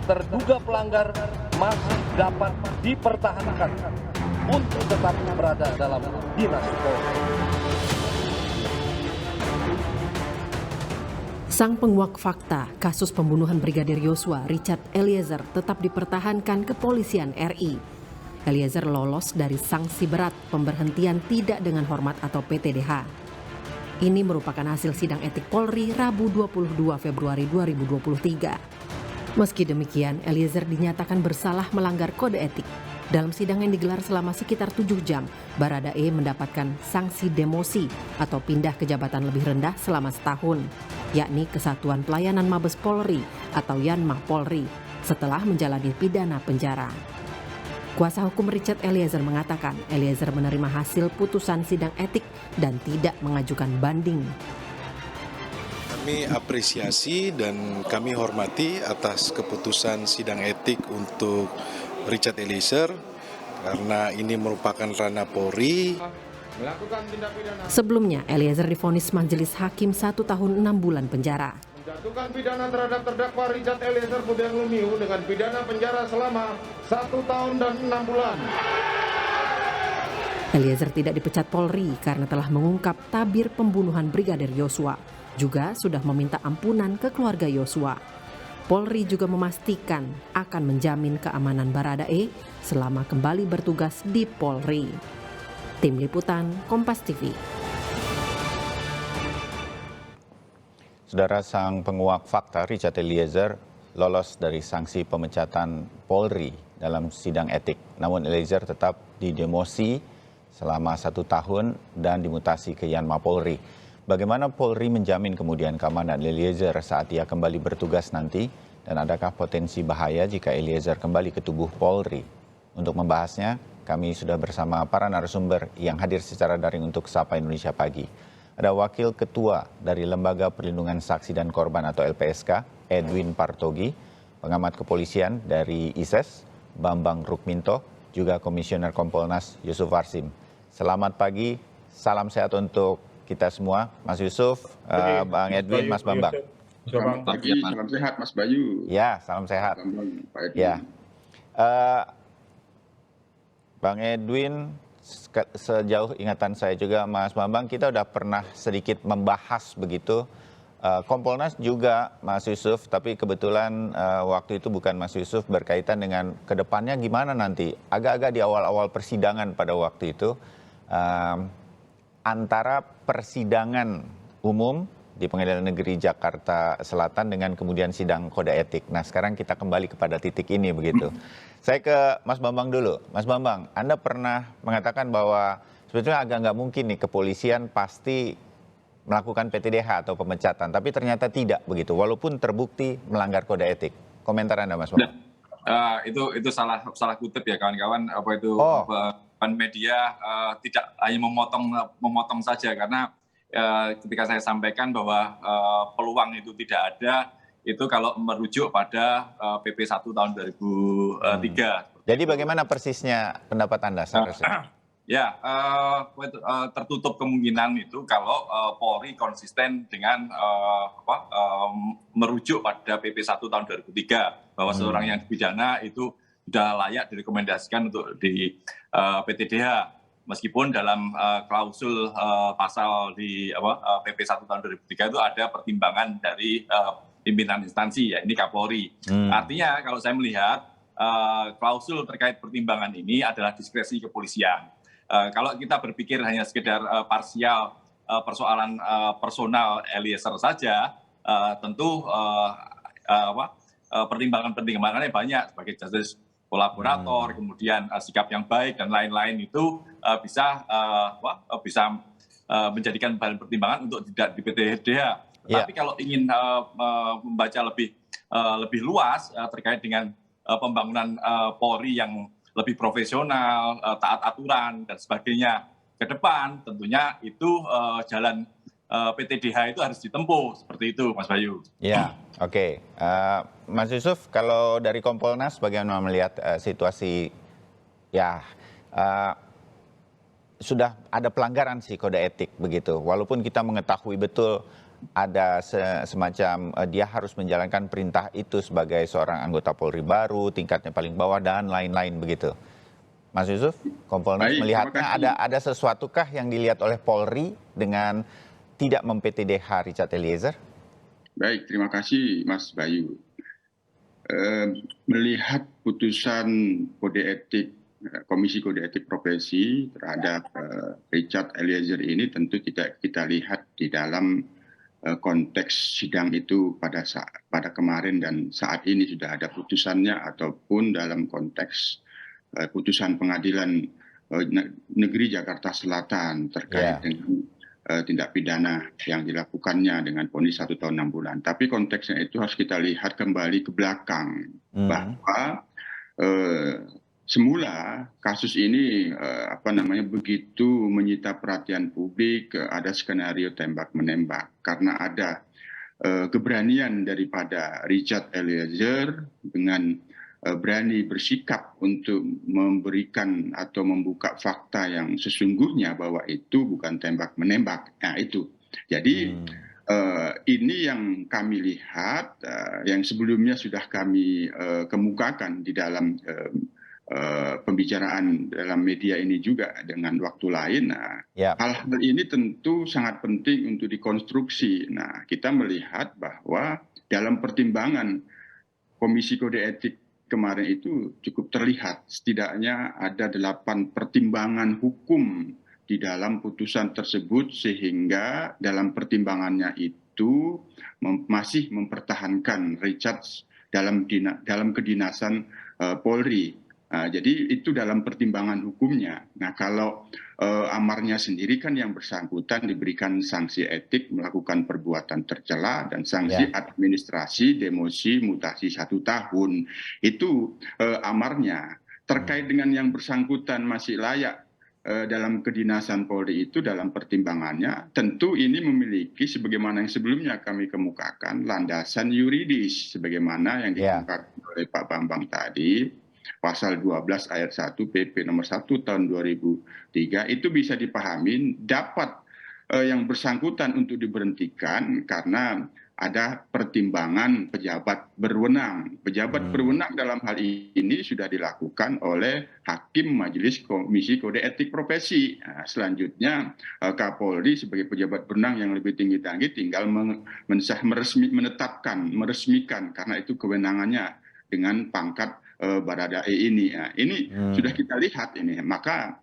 terduga pelanggar masih dapat dipertahankan untuk tetap berada dalam dinas Polri. Sang penguak fakta kasus pembunuhan Brigadir Yosua, Richard Eliezer, tetap dipertahankan Kepolisian RI. Eliezer lolos dari sanksi berat pemberhentian tidak dengan hormat atau PTDH. Ini merupakan hasil sidang etik Polri Rabu 22 Februari 2023. Meski demikian, Eliezer dinyatakan bersalah melanggar kode etik. Dalam sidang yang digelar selama sekitar 7 jam, Baradae mendapatkan sanksi demosi atau pindah ke jabatan lebih rendah selama setahun, yakni Kesatuan Pelayanan Mabes Polri atau Yanma Polri, setelah menjalani pidana penjara. Kuasa hukum Richard Eliezer mengatakan Eliezer menerima hasil putusan sidang etik dan tidak mengajukan banding. Kami apresiasi dan kami hormati atas keputusan sidang etik untuk Richard Eliezer karena ini merupakan ranah Polri. Sebelumnya, Eliezer divonis majelis hakim 1 tahun 6 bulan penjara. Menjatuhkan pidana terhadap terdakwa Richard Eliezer Budiang Lumiu dengan pidana penjara selama 1 tahun dan 6 bulan. Eliezer tidak dipecat Polri karena telah mengungkap tabir pembunuhan Brigadir Yosua. Juga sudah meminta ampunan ke keluarga Yosua. Polri juga memastikan akan menjamin keamanan Baradae selama kembali bertugas di Polri. Tim Liputan, Kompas TV. Saudara, sang penguak fakta Richard Eliezer lolos dari sanksi pemecatan Polri dalam sidang etik. Namun Eliezer tetap didemosi selama 1 tahun dan dimutasi ke Yanma Polri. Bagaimana Polri menjamin kemudian keamanan Eliezer saat ia kembali bertugas nanti? Dan adakah potensi bahaya jika Eliezer kembali ke tubuh Polri? Untuk membahasnya, kami sudah bersama para narasumber yang hadir secara daring untuk Sapa Indonesia Pagi. Ada Wakil Ketua dari Lembaga Perlindungan Saksi dan Korban atau LPSK, Edwin Partogi, Pengamat Kepolisian dari ISES, Bambang Rukminto, juga Komisioner Kompolnas Yusuf Warsim. Selamat pagi, salam sehat untuk kita semua, Mas Yusuf, Bang Edwin, Mas Bambang. Selamat pagi, salam sehat Mas Bayu. Ya, salam sehat. Pak Edwin. Ya, Bang Edwin, sejauh ingatan saya juga Mas Bambang, kita udah pernah sedikit membahas begitu. Kompolnas juga Mas Yusuf, tapi kebetulan waktu itu bukan Mas Yusuf, berkaitan dengan kedepannya gimana nanti. Agak-agak di awal-awal persidangan pada waktu itu, antara persidangan umum di Pengadilan Negeri Jakarta Selatan dengan kemudian sidang kode etik. Nah, sekarang kita kembali kepada titik ini begitu. Saya ke Mas Bambang dulu. Mas Bambang, Anda pernah mengatakan bahwa sebetulnya agak nggak mungkin nih kepolisian pasti melakukan PTDH atau pemecatan, tapi ternyata tidak begitu, walaupun terbukti melanggar kode etik. Komentar Anda, Mas Bambang? Itu salah kutip ya kawan-kawan. Media tidak hanya memotong saja, karena ketika saya sampaikan bahwa peluang itu tidak ada, itu kalau merujuk pada PP 1 tahun 2003. Jadi bagaimana persisnya pendapat Anda seharusnya? Ya, tertutup kemungkinan itu kalau Polri konsisten dengan merujuk pada PP 1 tahun 2003 bahwa seorang yang dipidana itu sudah layak direkomendasikan untuk di PTDH, meskipun dalam klausul pasal di PP 1 tahun 2003 itu ada pertimbangan dari pimpinan instansi, ya ini Kapolri. Artinya kalau saya melihat klausul terkait pertimbangan ini adalah diskresi kepolisian. Kalau kita berpikir hanya sekedar parsial persoalan personal Eliezer saja, tentu pertimbangan-pertimbangannya banyak sebagai justice kolaborator, kemudian sikap yang baik dan lain-lain itu bisa menjadikan bahan pertimbangan untuk tidak di PTDH. Tapi kalau ingin membaca lebih luas terkait dengan pembangunan Polri yang lebih profesional, taat aturan dan sebagainya ke depan, tentunya itu jalan PTDH itu harus ditempuh, seperti itu Mas Bayu. Ya, oke. Mas Yusuf, kalau dari Kompolnas bagaimana melihat situasi, ya sudah ada pelanggaran sih kode etik begitu, walaupun kita mengetahui betul ada semacam dia harus menjalankan perintah itu sebagai seorang anggota Polri baru, tingkatnya paling bawah dan lain-lain begitu. Mas Yusuf, Kompolnas Baik, melihatnya terima kasih. ada sesuatukah yang dilihat oleh Polri dengan tidak mem-PTDH Richard Eliezer? Baik, terima kasih Mas Bayu. Melihat putusan kode etik Komisi Kode Etik Profesi terhadap Richard Eliezer ini tentu tidak kita lihat di dalam konteks sidang itu pada kemarin dan saat ini sudah ada putusannya ataupun dalam konteks putusan pengadilan negeri Jakarta Selatan terkait dengan tindak pidana yang dilakukannya dengan vonis 1 tahun 6 bulan. Tapi konteksnya itu harus kita lihat kembali ke belakang bahwa semula kasus ini begitu menyita perhatian publik, ada skenario tembak menembak karena ada keberanian daripada Richard Eliezer dengan berani bersikap untuk memberikan atau membuka fakta yang sesungguhnya bahwa itu bukan tembak menembak. Nah itu. Jadi ini yang kami lihat, yang sebelumnya sudah kami kemukakan di dalam pembicaraan dalam media ini juga dengan waktu lain. Nah, hal-hal ini tentu sangat penting untuk dikonstruksi. Nah, kita melihat bahwa dalam pertimbangan Komisi Kode Etik kemarin itu cukup terlihat setidaknya ada 8 pertimbangan hukum di dalam putusan tersebut sehingga dalam pertimbangannya itu masih mempertahankan Richard dalam kedinasan Polri. Jadi itu dalam pertimbangan hukumnya. Nah kalau amarnya sendiri kan yang bersangkutan diberikan sanksi etik melakukan perbuatan tercela dan sanksi administrasi demosi mutasi 1 tahun. Itu amarnya. Terkait dengan yang bersangkutan masih layak dalam kedinasan Polri itu dalam pertimbangannya tentu ini memiliki sebagaimana yang sebelumnya kami kemukakan landasan yuridis sebagaimana yang dikemukakan oleh Pak Bambang tadi. Pasal 12 ayat 1 PP nomor 1 tahun 2003 itu bisa dipahami dapat yang bersangkutan untuk diberhentikan karena ada pertimbangan pejabat berwenang. Pejabat berwenang dalam hal ini sudah dilakukan oleh Hakim Majelis Komisi Kode Etik Profesi. Nah, selanjutnya Kapolri sebagai pejabat berwenang yang lebih tinggi tinggal meresmikan karena itu kewenangannya dengan pangkat Baradae ini. Nah, ini sudah kita lihat ini. Maka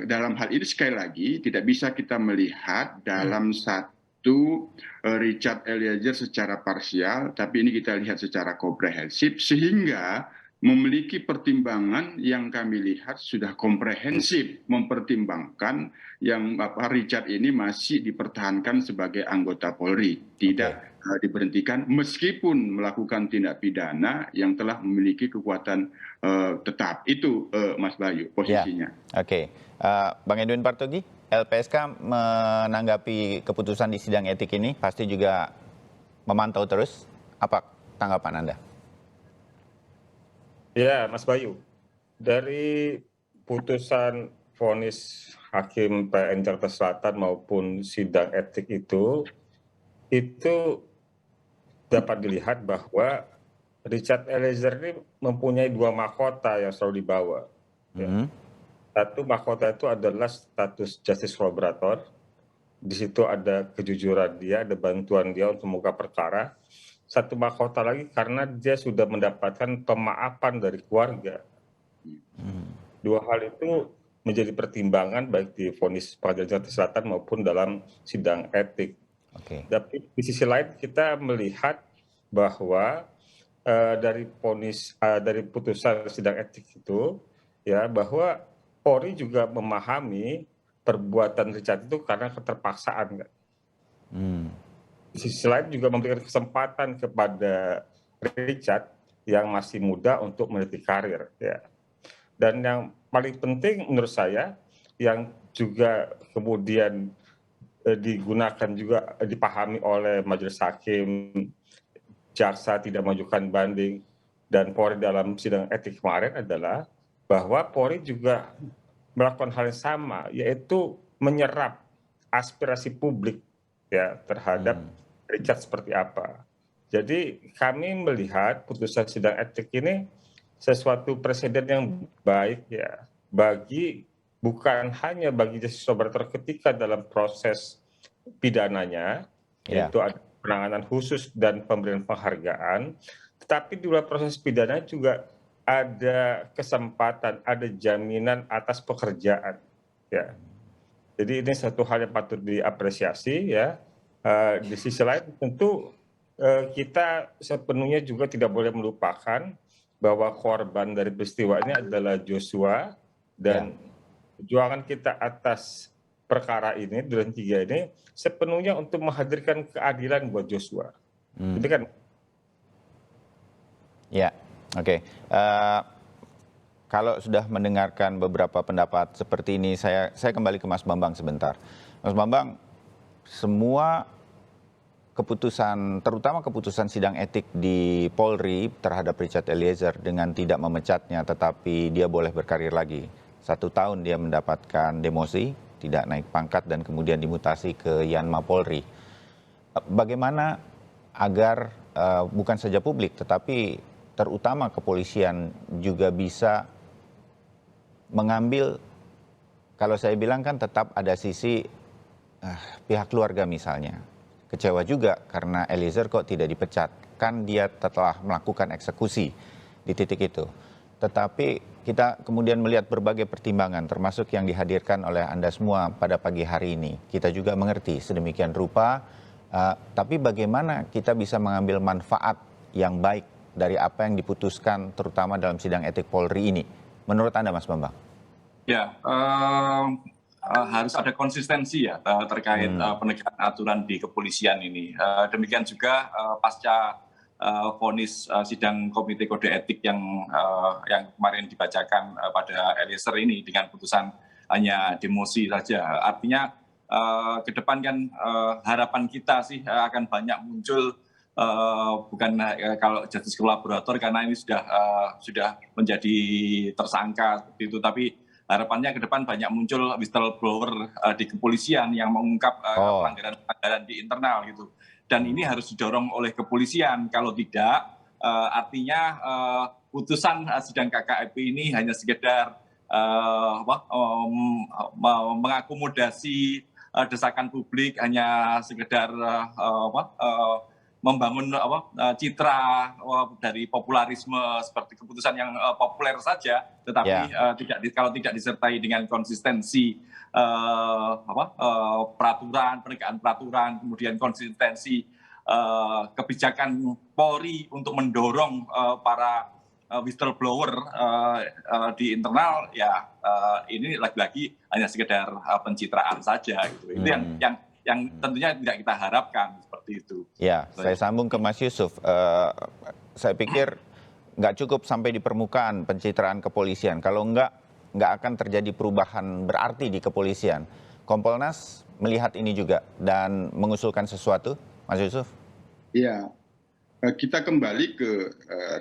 dalam hal ini sekali lagi tidak bisa kita melihat dalam satu Richard Eliezer secara parsial, tapi ini kita lihat secara komprehensif sehingga memiliki pertimbangan yang kami lihat sudah komprehensif mempertimbangkan yang Richard ini masih dipertahankan sebagai anggota Polri, tidak diberhentikan meskipun melakukan tindak pidana yang telah memiliki kekuatan tetap. Itu Mas Bayu posisinya. Bang Edwin Partogi, LPSK menanggapi keputusan di sidang etik ini pasti juga memantau terus. Apa tanggapan Anda? Ya, Mas Bayu, dari putusan vonis Hakim PN Jakarta Selatan maupun sidang etik itu dapat dilihat bahwa Richard Eliezer ini mempunyai 2 mahkota yang selalu dibawa. Satu mahkota itu adalah status justice collaborator. Di situ ada kejujuran dia, ada bantuan dia untuk membuka perkara. Satu mahkota lagi karena dia sudah mendapatkan pemaafan dari keluarga. 2 hal itu menjadi pertimbangan baik di vonis Pengadilan Jakarta Selatan maupun dalam sidang etik. Tapi di sisi lain kita melihat bahwa dari putusan sidang etik itu ya bahwa Polri juga memahami perbuatan Richard itu karena keterpaksaan. Di sisi lain juga memberikan kesempatan kepada Richard yang masih muda untuk meniti karir. Ya. Dan yang paling penting menurut saya yang juga kemudian digunakan juga dipahami oleh majelis hakim, jaksa tidak mengajukan banding, dan Polri dalam sidang etik kemarin adalah bahwa Polri juga melakukan hal yang sama, yaitu menyerap aspirasi publik ya terhadap Richard seperti apa. Jadi kami melihat putusan sidang etik ini sesuatu presiden yang baik ya bukan hanya bagi justice collaborator ketika dalam proses pidananya, yaitu ada penanganan khusus dan pemberian penghargaan, tetapi di luar proses pidana juga ada kesempatan, ada jaminan atas pekerjaan. Ya. Jadi ini satu hal yang patut diapresiasi ya. Di sisi lain tentu kita sepenuhnya juga tidak boleh melupakan bahwa korban dari peristiwa ini adalah Joshua dan perjuangan kita atas perkara ini, Duren 3 ini sepenuhnya untuk menghadirkan keadilan buat Joshua. Itu kan? Ya, oke. Kalau sudah mendengarkan beberapa pendapat seperti ini, saya kembali ke Mas Bambang sebentar. Mas Bambang, semua keputusan, terutama keputusan sidang etik di Polri terhadap Richard Eliezer dengan tidak memecatnya, tetapi dia boleh berkarir lagi. 1 tahun dia mendapatkan demosi, tidak naik pangkat dan kemudian dimutasi ke Yanma Polri. Bagaimana agar bukan saja publik, tetapi terutama kepolisian juga bisa mengambil, kalau saya bilang kan tetap ada sisi pihak keluarga misalnya. Kecewa juga karena Eliezer kok tidak dipecat. Kan dia telah melakukan eksekusi di titik itu. Tetapi kita kemudian melihat berbagai pertimbangan termasuk yang dihadirkan oleh Anda semua pada pagi hari ini. Kita juga mengerti sedemikian rupa, tapi bagaimana kita bisa mengambil manfaat yang baik dari apa yang diputuskan terutama dalam sidang etik Polri ini. Menurut Anda, Mas Bambang? Ya, harus ada konsistensi ya terkait penegakan aturan di kepolisian ini. Demikian juga pasca vonis sidang Komite Kode Etik yang kemarin dibacakan pada Eliezer ini dengan putusan hanya demosi saja. Artinya ke depan kan harapan kita sih akan banyak muncul bukan kalau justice collaborator karena ini sudah menjadi tersangka seperti itu, tapi harapannya ke depan banyak muncul whistleblower di kepolisian yang mengungkap pelanggaran di internal gitu. Dan ini harus didorong oleh kepolisian. Kalau tidak, artinya putusan sidang KKEP ini hanya sekedar mengakomodasi desakan publik, hanya sekedar membangun citra dari popularisme seperti keputusan yang populer saja, tetapi kalau tidak disertai dengan konsistensi peraturan, penegakan peraturan, kemudian konsistensi kebijakan Polri untuk mendorong para whistleblower di internal, ya ini lagi-lagi hanya sekedar pencitraan saja gitu. Itu yang tentunya tidak kita harapkan seperti itu. Ya, saya sambung ke Mas Yusuf. Saya pikir nggak cukup sampai di permukaan pencitraan kepolisian. Kalau nggak akan terjadi perubahan berarti di kepolisian. Kompolnas melihat ini juga dan mengusulkan sesuatu, Mas Yusuf? Iya, kita kembali ke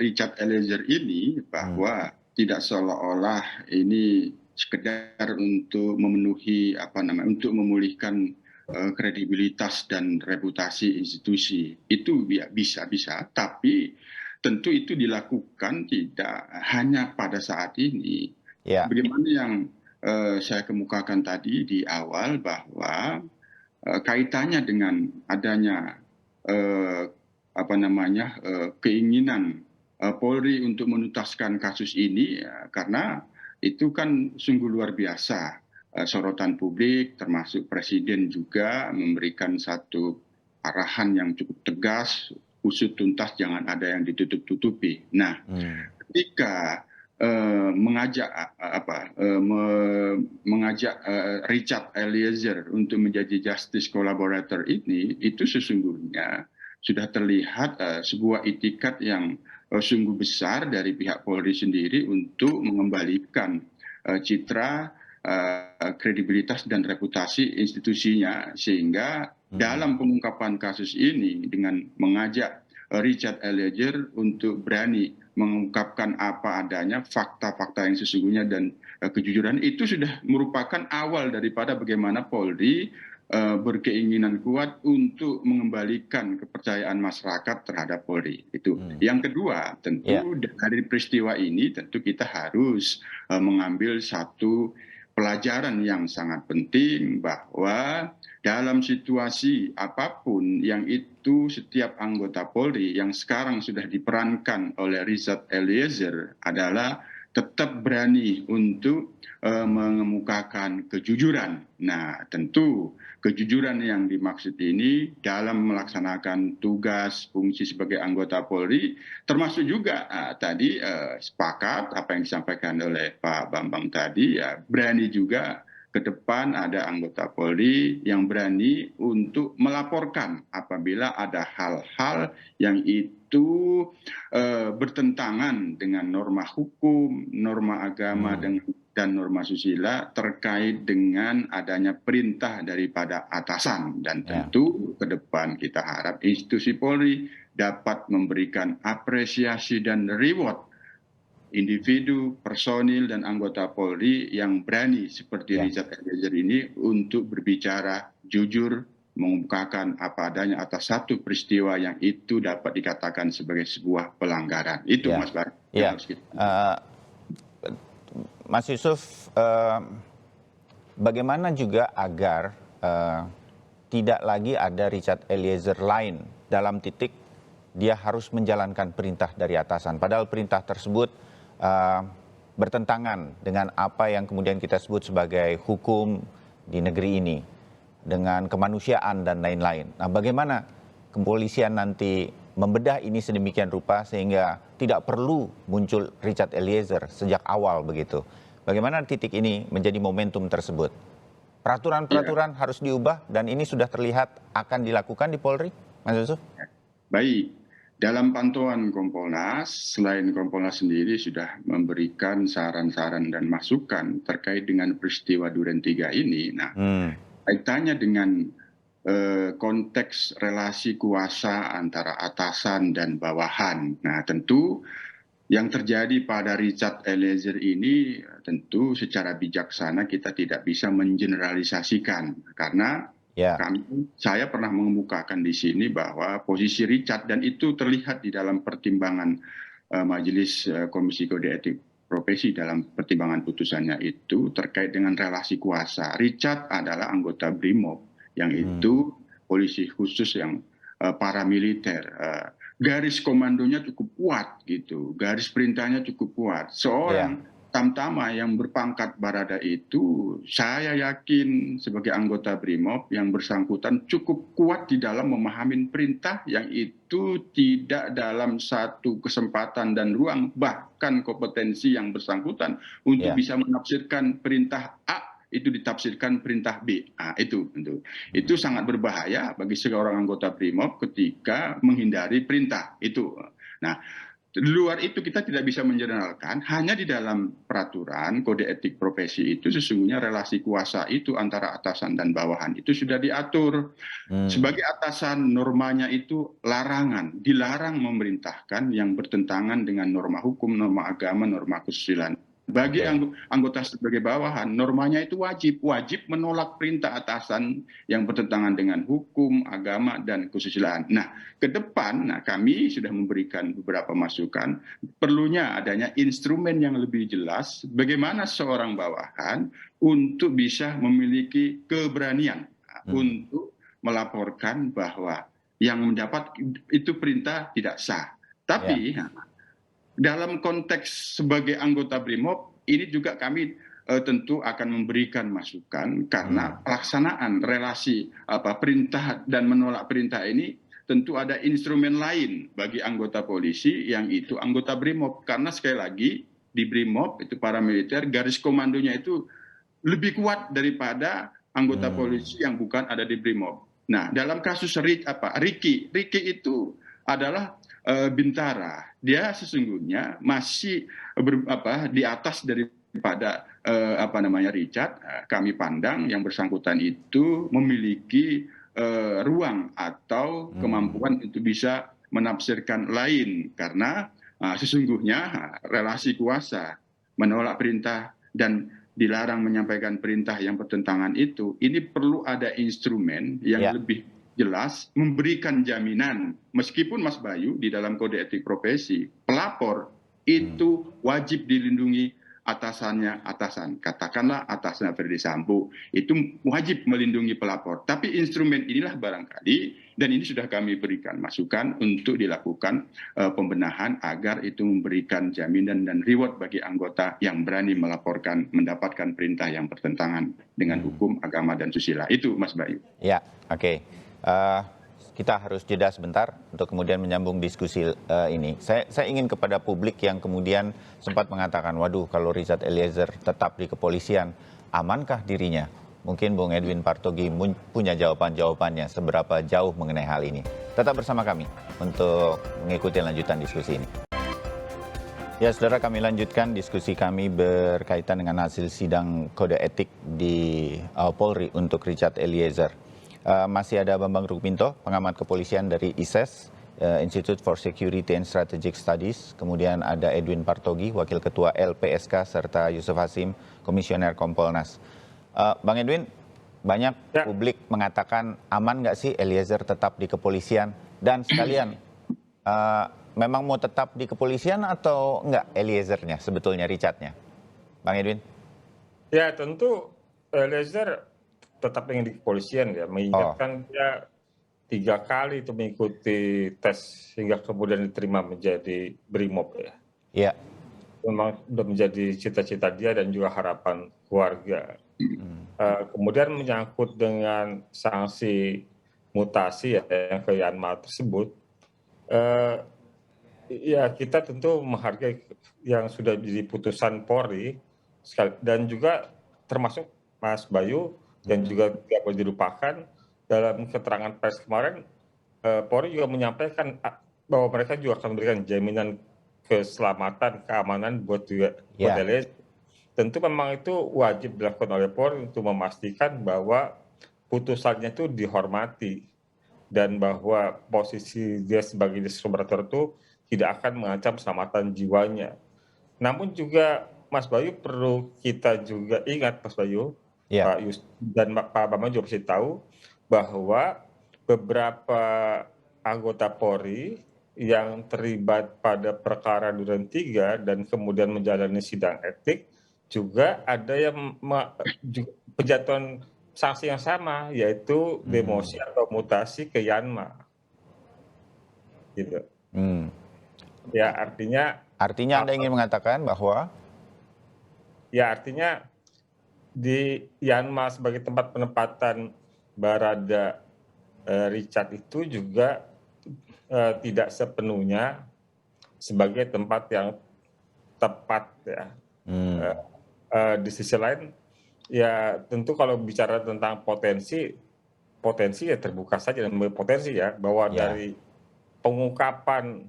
Richard Eliezer ini bahwa tidak seolah-olah ini sekedar untuk memenuhi untuk memulihkan kredibilitas dan reputasi institusi. Itu bisa, tapi tentu itu dilakukan tidak hanya pada saat ini. Bagaimana yang saya kemukakan tadi di awal bahwa kaitannya dengan adanya keinginan Polri untuk menuntaskan kasus ini, karena itu kan sungguh luar biasa. Sorotan publik termasuk Presiden juga memberikan satu arahan yang cukup tegas, usut tuntas, jangan ada yang ditutup-tutupi. Nah, ketika mengajak Richard Eliezer untuk menjadi justice collaborator ini, itu sesungguhnya sudah terlihat sebuah itikat yang sungguh besar dari pihak Polri sendiri untuk mengembalikan citra, kredibilitas dan reputasi institusinya, sehingga dalam pengungkapan kasus ini dengan mengajak Richard Eliezer untuk berani mengungkapkan apa adanya, fakta-fakta yang sesungguhnya dan kejujuran, itu sudah merupakan awal daripada bagaimana Polri berkeinginan kuat untuk mengembalikan kepercayaan masyarakat terhadap Polri. Itu. Yang kedua, tentu dari peristiwa ini tentu kita harus mengambil satu pelajaran yang sangat penting bahwa dalam situasi apapun yang itu setiap anggota Polri yang sekarang sudah diperankan oleh Richard Eliezer adalah tetap berani untuk mengemukakan kejujuran. Nah, tentu kejujuran yang dimaksud ini dalam melaksanakan tugas fungsi sebagai anggota Polri, termasuk juga tadi sepakat apa yang disampaikan oleh Pak Bambang tadi, ya, berani juga ke depan ada anggota Polri yang berani untuk melaporkan apabila ada hal-hal yang itu bertentangan dengan norma hukum, norma agama, dan norma susila terkait dengan adanya perintah daripada atasan. Dan tentu ke depan kita harap institusi Polri dapat memberikan apresiasi dan reward individu, personil, dan anggota Polri yang berani seperti Richard Eliezer ini untuk berbicara jujur, mengungkapkan apa adanya atas satu peristiwa yang itu dapat dikatakan sebagai sebuah pelanggaran. Itu Mas Bar. Mas Yusuf, bagaimana juga agar tidak lagi ada Richard Eliezer lain dalam titik dia harus menjalankan perintah dari atasan. Padahal perintah tersebut bertentangan dengan apa yang kemudian kita sebut sebagai hukum di negeri ini, dengan kemanusiaan dan lain-lain. Nah, bagaimana kepolisian nanti membedah ini sedemikian rupa sehingga tidak perlu muncul Richard Eliezer sejak awal begitu. Bagaimana titik ini menjadi momentum tersebut? Peraturan-peraturan harus diubah dan ini sudah terlihat akan dilakukan di Polri, Mas Yusuf? Baik, dalam pantauan Kompolnas, selain Kompolnas sendiri sudah memberikan saran-saran dan masukan terkait dengan peristiwa Duren 3 ini. Nah, kaitannya dengan konteks relasi kuasa antara atasan dan bawahan. Nah, tentu yang terjadi pada Richard Eliezer ini tentu secara bijaksana kita tidak bisa mengeneralisasikan karena saya pernah mengemukakan di sini bahwa posisi Richard, dan itu terlihat di dalam pertimbangan Majelis Komisi Kode Etik Profesi dalam pertimbangan putusannya itu terkait dengan relasi kuasa. Richard adalah anggota BRIMOB yang itu polisi khusus yang paramiliter. Garis komandonya cukup kuat gitu, garis perintahnya cukup kuat. Seorang Tamtama yang berpangkat Barada itu, saya yakin sebagai anggota BRIMOB yang bersangkutan cukup kuat di dalam memahami perintah yang itu tidak dalam satu kesempatan dan ruang, bahkan kompetensi yang bersangkutan untuk bisa menafsirkan perintah A itu ditafsirkan perintah B. Nah, itu sangat berbahaya bagi seorang anggota BRIMOB ketika menghindari perintah itu. Nah, di luar itu kita tidak bisa menjeneralkan, hanya di dalam peraturan kode etik profesi itu sesungguhnya relasi kuasa itu antara atasan dan bawahan itu sudah diatur. Sebagai atasan normanya itu larangan, dilarang memerintahkan yang bertentangan dengan norma hukum, norma agama, norma kesusilaan. Bagi anggota sebagai bawahan, normanya itu wajib menolak perintah atasan yang bertentangan dengan hukum, agama, dan kesusilaan. Nah, ke depan kami sudah memberikan beberapa masukan, perlunya adanya instrumen yang lebih jelas bagaimana seorang bawahan untuk bisa memiliki keberanian untuk melaporkan bahwa yang mendapat itu perintah tidak sah. Tapi dalam konteks sebagai anggota BRIMOB, ini juga kami tentu akan memberikan masukan karena pelaksanaan relasi perintah dan menolak perintah ini tentu ada instrumen lain bagi anggota polisi yang itu anggota BRIMOB. Karena sekali lagi di BRIMOB itu paramiliter garis komandonya itu lebih kuat daripada anggota polisi yang bukan ada di BRIMOB. Nah, dalam kasus Ricky itu adalah Bintara, dia sesungguhnya masih di atas daripada Richard. Kami pandang yang bersangkutan itu memiliki ruang atau kemampuan untuk bisa menafsirkan lain karena sesungguhnya relasi kuasa menolak perintah dan dilarang menyampaikan perintah yang bertentangan itu, ini perlu ada instrumen yang lebih jelas memberikan jaminan. Meskipun Mas Bayu di dalam kode etik profesi, pelapor itu wajib dilindungi atasan. Katakanlah atasnya Ferdi Sambo, itu wajib melindungi pelapor. Tapi instrumen inilah barangkali, dan ini sudah kami berikan masukan untuk dilakukan pembenahan agar itu memberikan jaminan dan reward bagi anggota yang berani melaporkan, mendapatkan perintah yang bertentangan dengan hukum, agama, dan susila. Itu Mas Bayu. Ya, oke. Kita harus jeda sebentar untuk kemudian menyambung diskusi ini. Saya ingin kepada publik yang kemudian sempat mengatakan, waduh kalau Richard Eliezer tetap di kepolisian, amankah dirinya? Mungkin Bung Edwin Partogi punya jawabannya seberapa jauh mengenai hal ini. Tetap bersama kami untuk mengikuti lanjutan diskusi ini. Ya, saudara, kami lanjutkan diskusi kami berkaitan dengan hasil sidang kode etik di Polri untuk Richard Eliezer. Masih ada Bambang Rukminto, pengamat kepolisian dari ISES, Institute for Security and Strategic Studies. Kemudian ada Edwin Partogi, Wakil Ketua LPSK, serta Yusuf Hasim, Komisioner Kompolnas. Bang Edwin, banyak publik mengatakan aman nggak sih Eliezer tetap di kepolisian? Dan sekalian, memang mau tetap di kepolisian atau nggak Eliezernya sebetulnya, Richardnya? Bang Edwin? Ya, tentu Eliezer tetap ingin di kepolisian ya, mengingatkan dia 3 kali itu mengikuti tes hingga kemudian diterima menjadi Brimob ya. Iya. Memang sudah menjadi cita-cita dia dan juga harapan keluarga. Kemudian menyangkut dengan sanksi mutasi ya yang ke Yanma tersebut, ya kita tentu menghargai yang sudah jadi putusan Polri dan juga termasuk Mas Bayu dan juga tidak boleh dilupakan dalam keterangan pers kemarin, Polri juga menyampaikan bahwa mereka juga akan memberikan jaminan keselamatan, keamanan buat Eliezer. Tentu memang itu wajib dilakukan oleh Polri untuk memastikan bahwa putusannya itu dihormati dan bahwa posisi dia sebagai justice collaborator itu tidak akan mengancam keselamatan jiwanya. Namun juga Mas Bayu perlu kita juga ingat, Mas Bayu, Pak Yus dan Pak Bambang juga pasti tahu bahwa beberapa anggota Polri yang terlibat pada perkara Duren 3 dan kemudian menjalani sidang etik juga ada yang penjatuhan sanksi yang sama, yaitu demosi atau mutasi ke Yanma. Gitu. Ya, artinya Anda ingin mengatakan bahwa? Ya, artinya di Yanma sebagai tempat penempatan Barada Richard itu juga tidak sepenuhnya sebagai tempat yang tepat ya. Di sisi lain, ya tentu kalau bicara tentang potensi ya terbuka saja dan berpotensi ya bahwa dari pengungkapan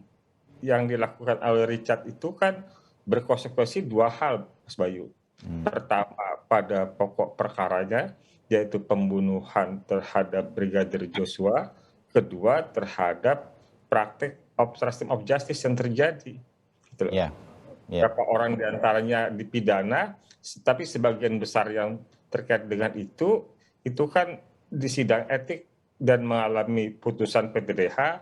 yang dilakukan oleh Richard itu kan berkonsekuensi 2 hal, Mas Bayu. Pertama, pada pokok perkaranya, yaitu pembunuhan terhadap Brigadir Joshua. Kedua, terhadap praktik obstruction of justice yang terjadi. Gitu. Berapa orang diantaranya dipidana, tapi sebagian besar yang terkait dengan itu kan di sidang etik dan mengalami putusan PTDH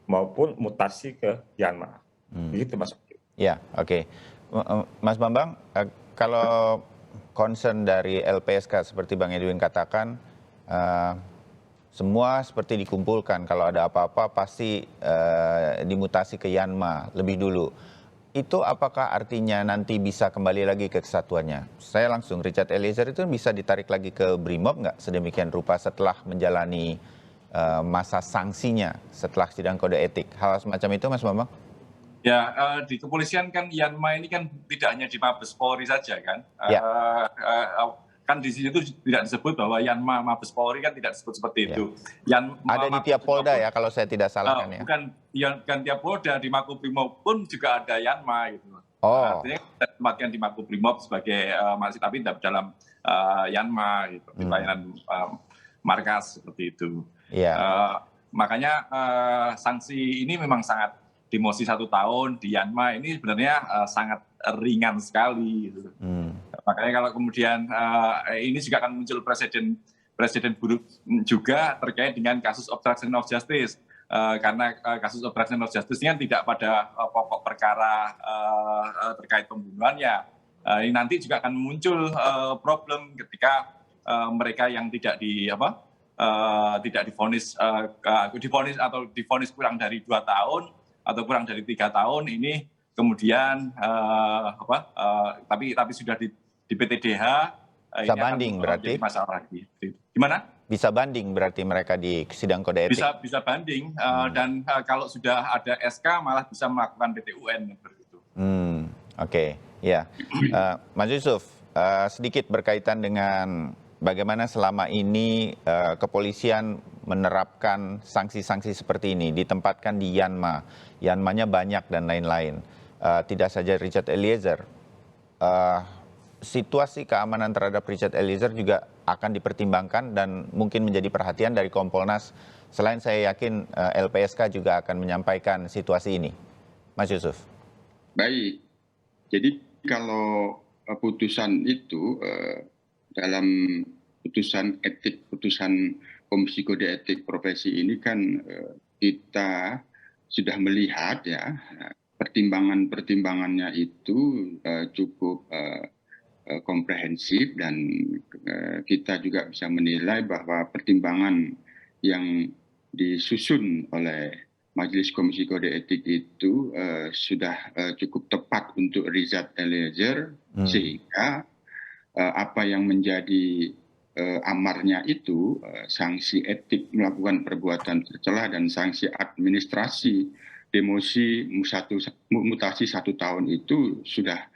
maupun mutasi ke Yanma. Begitu, Mas. Ya, oke. Mas Bambang, kalau concern dari LPSK seperti Bang Edwin katakan, semua seperti dikumpulkan. Kalau ada apa-apa pasti dimutasi ke Yanma lebih dulu. Itu apakah artinya nanti bisa kembali lagi ke kesatuannya? Saya langsung, Richard Eliezer itu bisa ditarik lagi ke Brimob nggak sedemikian rupa setelah menjalani masa sanksinya setelah sidang kode etik? Hal semacam itu, Mas Bambang? Ya, di kepolisian kan Yanma ini kan tidak hanya di Mabes Polri saja kan. Kan di situ tidak disebut bahwa Yanma Mabes Polri kan tidak disebut seperti itu. Ada di tiap Polda ya kalau saya tidak salah kan ya. Bukan tiap Polda, di Makobrimob pun juga ada Yanma gitu. Artinya kita tempatkan di Makobrimob sebagai masih tapi dalam Yanma gitu, di pelayanan markas seperti itu. Makanya sanksi ini memang sangat demosi 1 tahun di Yanma ini sebenarnya sangat ringan sekali gitu. Makanya kalau kemudian ini juga akan muncul presiden buruk juga terkait dengan kasus obstruction of justice. Karena kasus obstruction of justice ini kan tidak pada pokok perkara terkait pembunuhannya. Ini nanti juga akan muncul problem ketika mereka yang tidak divonis atau divonis kurang dari 2 tahun atau kurang dari 3 tahun ini kemudian tapi sudah di PTDH. Bisa banding berarti? Masalah lagi. Gimana? Bisa banding berarti mereka di sidang kode etik? Bisa banding, dan kalau sudah ada SK malah bisa melakukan PT-UN begitu. Oke. Ya. Mas Yusuf, sedikit berkaitan dengan bagaimana selama ini kepolisian menerapkan sanksi-sanksi seperti ini, ditempatkan di Yanma. Yanmanya banyak dan lain-lain. Tidak saja Richard Eliezer. Situasi keamanan terhadap Richard Eliezer juga akan dipertimbangkan dan mungkin menjadi perhatian dari Kompolnas. Selain saya yakin LPSK juga akan menyampaikan situasi ini. Mas Yusuf. Baik, jadi kalau putusan itu dalam putusan etik, putusan Komisi Kode Etik Profesi ini kan kita sudah melihat ya pertimbangannya itu cukup komprehensif dan kita juga bisa menilai bahwa pertimbangan yang disusun oleh Majelis Komisi Kode Etik itu sudah cukup tepat untuk Richard Eliezer sehingga apa yang menjadi amarnya itu sanksi etik melakukan perbuatan tercela dan sanksi administrasi demosi mutasi 1 tahun itu sudah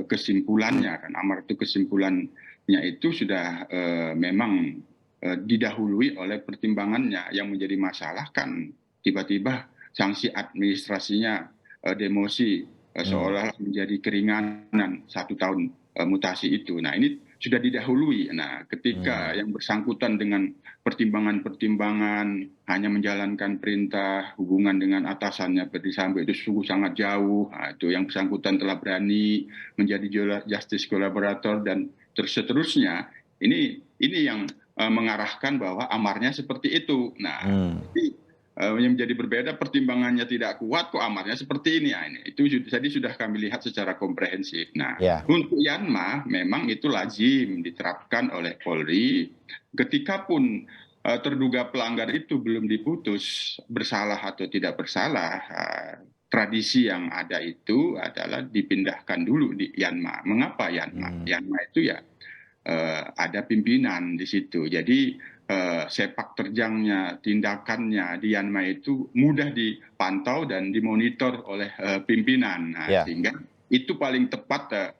kesimpulannya kan amar itu kesimpulannya itu sudah memang didahului oleh pertimbangannya. Yang menjadi masalah kan tiba-tiba sanksi administrasinya demosi seolah menjadi keringanan 1 tahun mutasi itu. Nah ini sudah didahului. Nah ketika yang bersangkutan dengan pertimbangan-pertimbangan hanya menjalankan perintah, hubungan dengan atasannya Ferdy Sambo itu sungguh sangat jauh. Nah, itu yang bersangkutan telah berani menjadi justice collaborator dan seterusnya. Ini yang mengarahkan bahwa amarnya seperti itu. Nah, jadi yang menjadi berbeda pertimbangannya tidak kuat kok amarnya seperti ini. Nah, itu jadi sudah kami lihat secara komprehensif. Nah, untuk Yanma memang itu lazim diterapkan oleh Polri ketika pun terduga pelanggar itu belum diputus bersalah atau tidak bersalah. Tradisi yang ada itu adalah dipindahkan dulu di Yanma. Mengapa Yanma? Yanma itu ya ada pimpinan di situ. Jadi sepak terjangnya, tindakannya di Yanma itu mudah dipantau dan dimonitor oleh pimpinan. Nah, sehingga itu paling tepat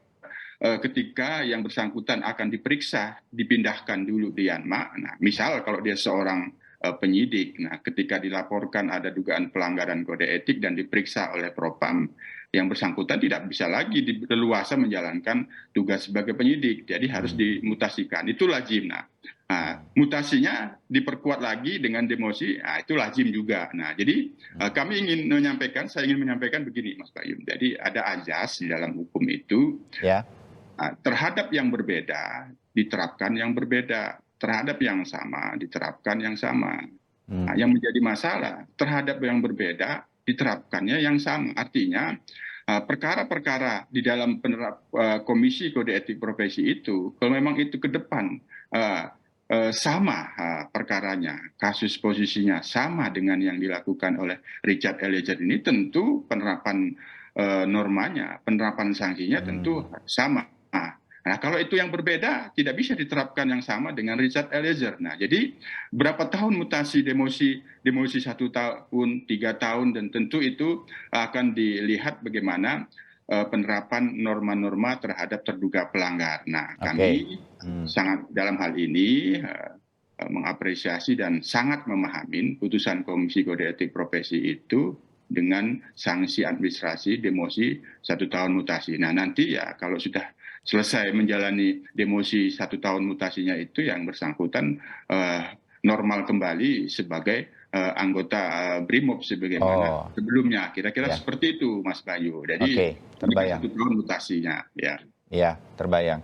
ketika yang bersangkutan akan diperiksa, dipindahkan dulu di Yanma. Nah, misal kalau dia seorang penyidik, nah ketika dilaporkan ada dugaan pelanggaran kode etik dan diperiksa oleh Propam, yang bersangkutan tidak bisa lagi leluasa menjalankan tugas sebagai penyidik, jadi harus dimutasikan. Itu lazim. Nah, mutasinya diperkuat lagi dengan demosi, nah, itu lazim juga. Nah, jadi saya ingin menyampaikan begini, Mas Bayu. Jadi ada azas di dalam hukum itu, terhadap yang berbeda diterapkan yang berbeda, terhadap yang sama diterapkan yang sama. Nah, yang menjadi masalah terhadap yang berbeda diterapkannya yang sama. Artinya perkara-perkara di dalam Komisi Kode Etik Profesi itu, kalau memang itu ke depan sama perkaranya, kasus posisinya sama dengan yang dilakukan oleh Richard Eliezer ini, tentu penerapan normanya, penerapan sanksinya tentu sama. Nah, kalau itu yang berbeda, tidak bisa diterapkan yang sama dengan Richard Eliezer. Nah, jadi berapa tahun mutasi demosi 1 tahun, 3 tahun, dan tentu itu akan dilihat bagaimana penerapan norma-norma terhadap terduga pelanggar. Nah, kami sangat dalam hal ini mengapresiasi dan sangat memahami putusan Komisi Kode Etik Profesi itu dengan sanksi administrasi demosi 1 tahun mutasi. Nah, nanti ya kalau sudah selesai menjalani demosi 1 tahun mutasinya itu, yang bersangkutan normal kembali sebagai anggota BRIMOB sebagaimana sebelumnya. Kira-kira seperti itu, Mas Bayu. Jadi 1 tahun mutasinya. Ya. Ya, terbayang.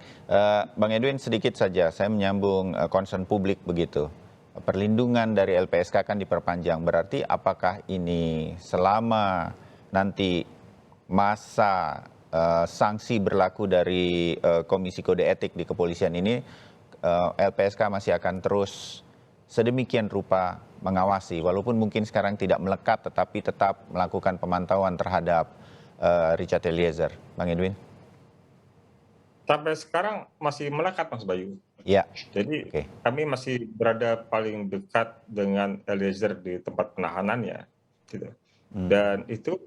Bang Edwin, sedikit saja, saya menyambung concern publik begitu. Perlindungan dari LPSK kan diperpanjang, berarti apakah ini selama nanti masa sanksi berlaku dari Komisi Kode Etik di kepolisian ini, LPSK masih akan terus sedemikian rupa mengawasi, walaupun mungkin sekarang tidak melekat, tetapi tetap melakukan pemantauan terhadap Richard Eliezer. Bang Edwin? Sampai sekarang masih melekat, Mas Bayu. Ya. Jadi kami masih berada paling dekat dengan Eliezer di tempat penahanannya, gitu. Dan itu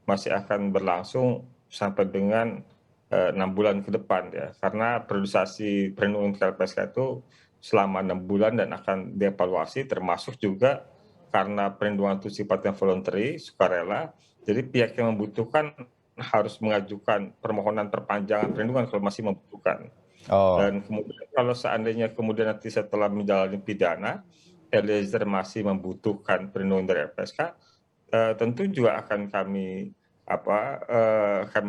masih akan berlangsung sampai dengan 6 bulan ke depan ya, karena priorisasi perlindungan ke LPSK itu selama 6 bulan dan akan dievaluasi, termasuk juga karena perlindungan itu sifatnya voluntary, sukarela. Jadi pihak yang membutuhkan harus mengajukan permohonan perpanjangan perlindungan kalau masih membutuhkan. Dan kemudian kalau seandainya kemudian nanti setelah menjalani pidana, Eliezer masih membutuhkan perlindungan dari LPSK, tentu juga akan kami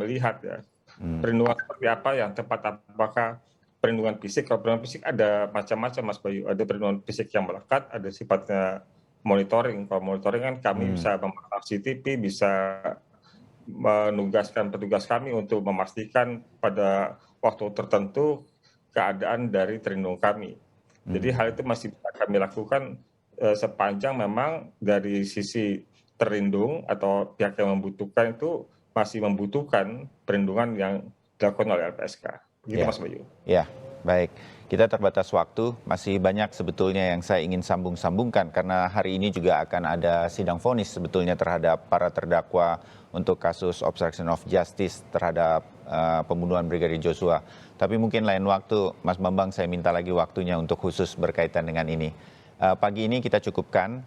lihat ya, perlindungan seperti apa yang tepat, apakah perlindungan fisik. Kalau perlindungan fisik ada macam-macam, Mas Bayu. Ada perlindungan fisik yang melekat, ada sifatnya monitoring. Kalau monitoring kan kami bisa memasang CCTV, bisa menugaskan petugas kami untuk memastikan pada waktu tertentu keadaan dari terlindung kami. Jadi hal itu masih bisa kami lakukan sepanjang memang dari sisi terlindung atau pihak yang membutuhkan itu masih membutuhkan perlindungan yang dilakukan oleh LPSK. Begitu, Mas Bayu. Ya, baik. Kita terbatas waktu, masih banyak sebetulnya yang saya ingin sambung-sambungkan karena hari ini juga akan ada sidang vonis sebetulnya terhadap para terdakwa untuk kasus obstruction of justice terhadap pembunuhan Brigadir Joshua. Tapi mungkin lain waktu, Mas Bambang, saya minta lagi waktunya untuk khusus berkaitan dengan ini. Pagi ini kita cukupkan.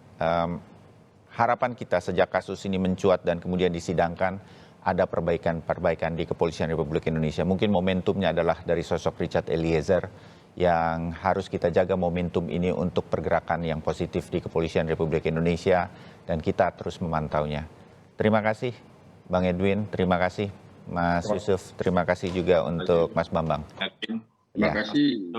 Harapan kita sejak kasus ini mencuat dan kemudian disidangkan, ada perbaikan-perbaikan di Kepolisian Republik Indonesia. Mungkin momentumnya adalah dari sosok Richard Eliezer yang harus kita jaga momentum ini untuk pergerakan yang positif di Kepolisian Republik Indonesia dan kita terus memantaunya. Terima kasih Bang Edwin, terima kasih Mas Yusuf, terima kasih juga untuk Mas Bambang. Terima kasih.